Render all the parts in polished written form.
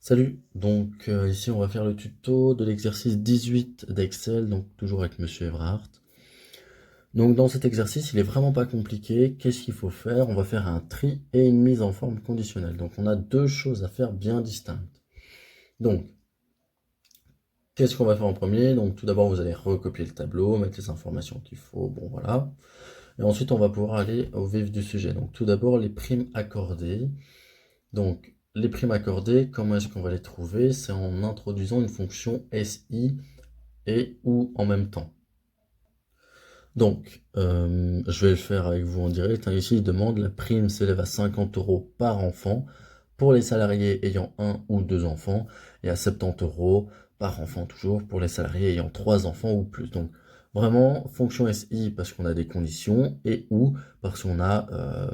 Salut, donc ici on va faire le tuto de l'exercice 18 d'Excel, donc toujours avec Monsieur Evrard. Donc dans cet exercice, il est vraiment pas compliqué. Qu'est-ce qu'il faut faire? On va faire un tri et une mise en forme conditionnelle. Donc on a deux choses à faire bien distinctes. Donc, qu'est-ce qu'on va faire en premier? Donc tout d'abord, vous allez recopier le tableau, mettre les informations qu'il faut, bon voilà. Et ensuite, on va pouvoir aller au vif du sujet. Donc tout d'abord, les primes accordées. Donc, les primes accordées, comment est-ce qu'on va les trouver? C'est en introduisant une fonction SI et ou en même temps. Donc, je vais le faire avec vous en direct. Ici, il demande la prime s'élève à 50 € par enfant pour les salariés ayant un ou deux enfants et à 70 € par enfant toujours pour les salariés ayant trois enfants ou plus. Donc, vraiment, fonction SI parce qu'on a des conditions et ou parce qu'on a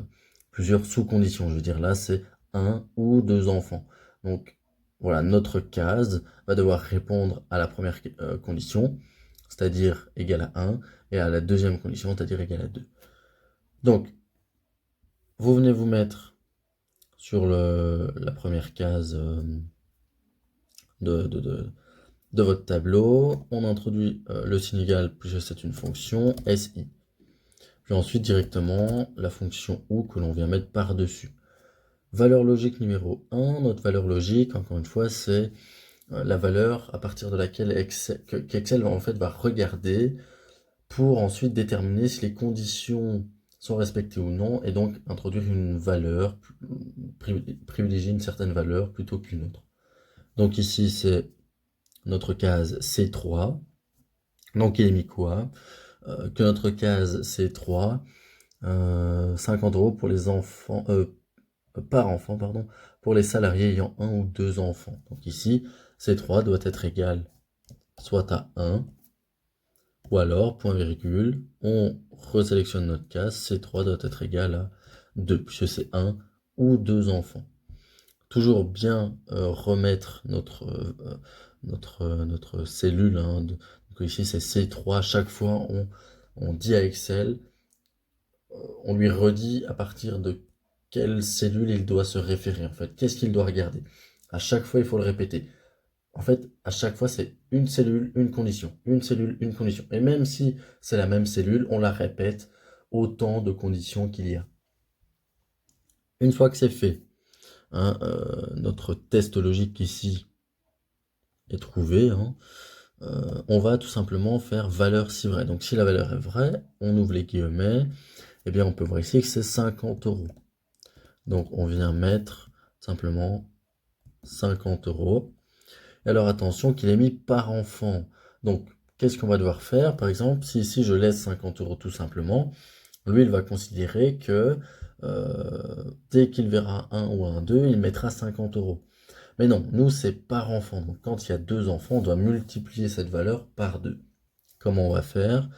plusieurs sous-conditions. Je veux dire, là, c'est un ou deux enfants. Donc, voilà, notre case va devoir répondre à la première condition, c'est-à-dire égal à 1, et à la deuxième condition, c'est-à-dire égal à 2. Donc, vous venez vous mettre sur la première case de, de, de, de votre tableau. On introduit le signe égal, puis c'est une fonction SI. Puis ensuite, directement, la fonction OU que l'on vient mettre par-dessus. Valeur logique numéro 1. Notre valeur logique, encore une fois, c'est la valeur à partir de laquelle qu'Excel va regarder pour ensuite déterminer si les conditions sont respectées ou non, et donc introduire une valeur, privilégier une certaine valeur plutôt qu'une autre. Donc ici, c'est notre case C3. Donc il est mis quoi? Que notre case C3, 50 € pour les enfants, par enfant, pardon, pour les salariés ayant un ou deux enfants. Donc ici, C3 doit être égal soit à 1, ou alors, point virgule, on resélectionne notre case, C3 doit être égal à 2, puisque c'est 1 ou 2 enfants. Toujours bien remettre notre cellule, hein, donc ici c'est C3, chaque fois on dit à Excel, on lui redit à partir de quelle cellule il doit se référer en fait, qu'est-ce qu'il doit regarder. À chaque fois il faut le répéter. En fait, à chaque fois, c'est une cellule, une condition, une cellule, une condition. Et même si c'est la même cellule, on la répète autant de conditions qu'il y a. Une fois que c'est fait, hein, notre test logique ici est trouvé, hein, on va tout simplement faire valeur si vrai. Donc si la valeur est vraie, on ouvre les guillemets, et bien on peut voir ici que c'est 50 €. Donc on vient mettre simplement 50 €. Et alors attention qu'il est mis par enfant. Donc qu'est-ce qu'on va devoir faire? Par exemple, si ici je laisse 50 € tout simplement, lui il va considérer que dès qu'il verra un ou un 2, il mettra 50 €. Mais non, nous c'est par enfant. Donc quand il y a deux enfants, on doit multiplier cette valeur par 2. Comment on va faire?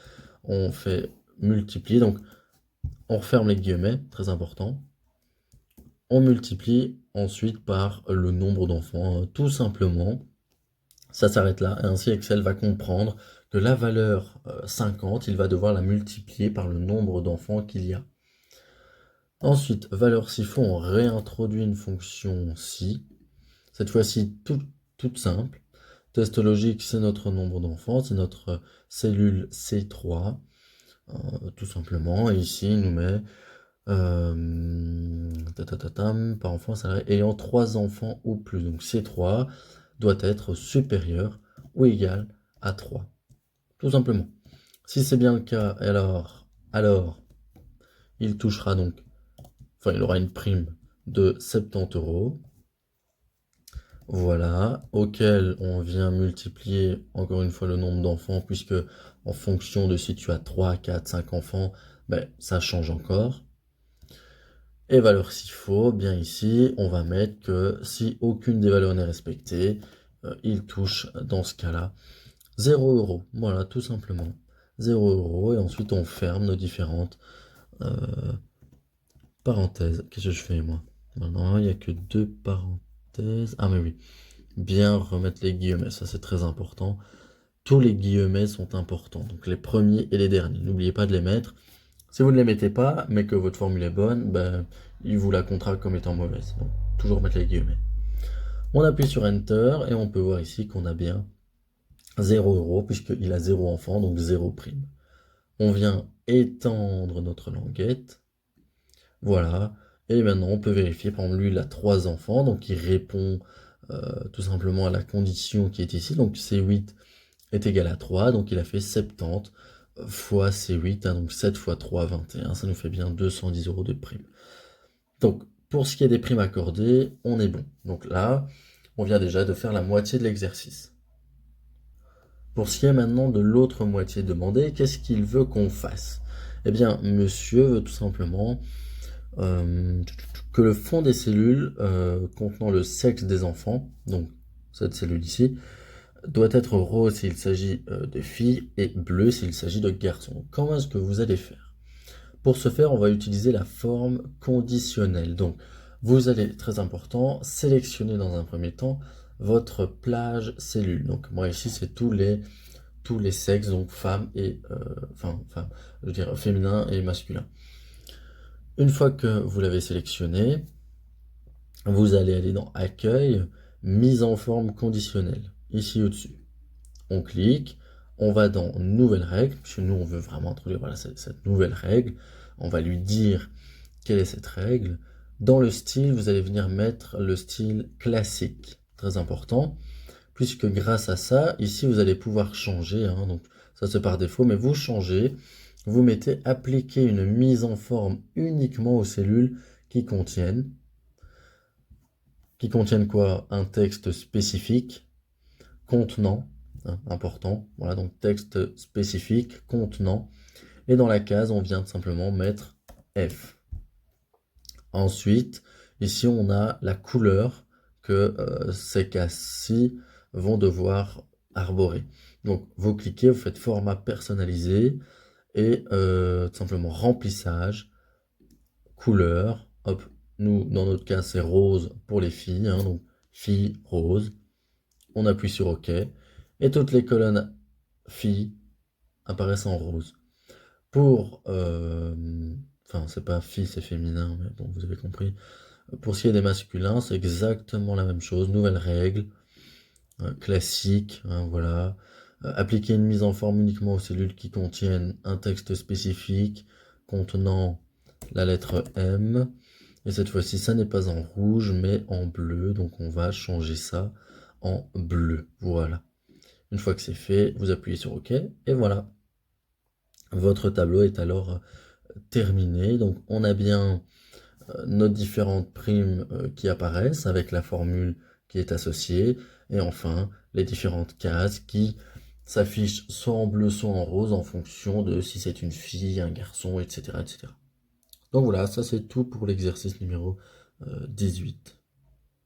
On fait multiplier, donc on referme les guillemets, très important. On multiplie ensuite par le nombre d'enfants, tout simplement. Ça s'arrête là, et ainsi Excel va comprendre que la valeur 50, il va devoir la multiplier par le nombre d'enfants qu'il y a. Ensuite, valeur s'il faut, on réintroduit une fonction si. Cette fois-ci, toute simple. Test logique, c'est notre nombre d'enfants, c'est notre cellule C3, tout simplement. Et ici, il nous met par enfant salarié ayant 3 enfants ou plus. Donc C3 doit être supérieur ou égal à 3. Tout simplement. Si c'est bien le cas, alors il touchera donc, enfin il aura une prime de 70 €. Voilà, auquel on vient multiplier encore une fois le nombre d'enfants, puisque en fonction de si tu as 3, 4, 5 enfants, ben, ça change encore. Et valeur s'il faut, bien ici, on va mettre que si aucune des valeurs n'est respectée, il touche dans ce cas-là 0 €. Voilà, tout simplement. 0 €. Et ensuite, on ferme nos différentes parenthèses. Qu'est-ce que je fais, moi? Maintenant, il n'y a que deux parenthèses. Ah, mais oui. Bien remettre les guillemets, ça c'est très important. Tous les guillemets sont importants, donc les premiers et les derniers. N'oubliez pas de les mettre. Si vous ne les mettez pas, mais que votre formule est bonne, ben, il vous la comptera comme étant mauvaise. Donc, toujours mettre les guillemets. On appuie sur Enter et on peut voir ici qu'on a bien 0 € puisqu'il a 0 enfant, donc 0 prime. On vient étendre notre languette. Voilà. Et maintenant, on peut vérifier. Par exemple, lui, il a 3 enfants, donc il répond tout simplement à la condition qui est ici. Donc C8 est égal à 3, donc il a fait 70 fois C8, hein, donc 7 fois 3, 21. Ça nous fait bien 210 € de prime. Donc, pour ce qui est des primes accordées, on est bon. Donc là, on vient déjà de faire la moitié de l'exercice. Pour ce qui est maintenant de l'autre moitié demandée, qu'est-ce qu'il veut qu'on fasse? Eh bien, monsieur veut tout simplement que le fond des cellules contenant le sexe des enfants, donc cette cellule ici, doit être rose s'il s'agit de filles et bleu s'il s'agit de garçons. Comment est-ce que vous allez faire? Pour ce faire, on va utiliser la forme conditionnelle. Donc, vous allez, très important, sélectionner dans un premier temps votre plage cellule. Donc, moi ici, c'est tous les sexes, donc femmes et, je veux dire féminin et masculin. Une fois que vous l'avez sélectionné, vous allez aller dans Accueil, Mise en forme conditionnelle, ici au-dessus. On clique, on va dans Nouvelle règle, puisque nous on veut vraiment introduire voilà, cette nouvelle règle. On va lui dire quelle est cette règle. Dans le style, vous allez venir mettre le style classique, très important, puisque grâce à ça, ici vous allez pouvoir changer, hein, donc ça c'est par défaut, mais vous changez, vous mettez appliquer une mise en forme uniquement aux cellules qui contiennent quoi? Un texte spécifique contenant, hein, important, voilà, donc texte spécifique contenant, et dans la case, on vient tout simplement mettre F. Ensuite, ici, on a la couleur que ces cases-ci vont devoir arborer. Donc, vous cliquez, vous faites format personnalisé, et tout simplement remplissage, couleur, hop, nous, dans notre cas, c'est rose pour les filles, hein, donc filles, rose. On appuie sur OK, et toutes les colonnes filles apparaissent en rose. Pour, enfin, c'est pas fille, c'est féminin, mais bon, vous avez compris. Pour ce qui est des masculins, c'est exactement la même chose. Nouvelle règle, classique, hein, voilà. Appliquer une mise en forme uniquement aux cellules qui contiennent un texte spécifique contenant la lettre M. Et cette fois-ci, ça n'est pas en rouge, mais en bleu. Donc on va changer ça en bleu. Voilà. Une fois que c'est fait, vous appuyez sur OK. Et voilà. Votre tableau est alors terminé. Donc on a bien nos différentes primes qui apparaissent avec la formule qui est associée. Et enfin, les différentes cases qui s'affichent soit en bleu, soit en rose en fonction de si c'est une fille, un garçon, etc., etc. Donc voilà, ça c'est tout pour l'exercice numéro 18.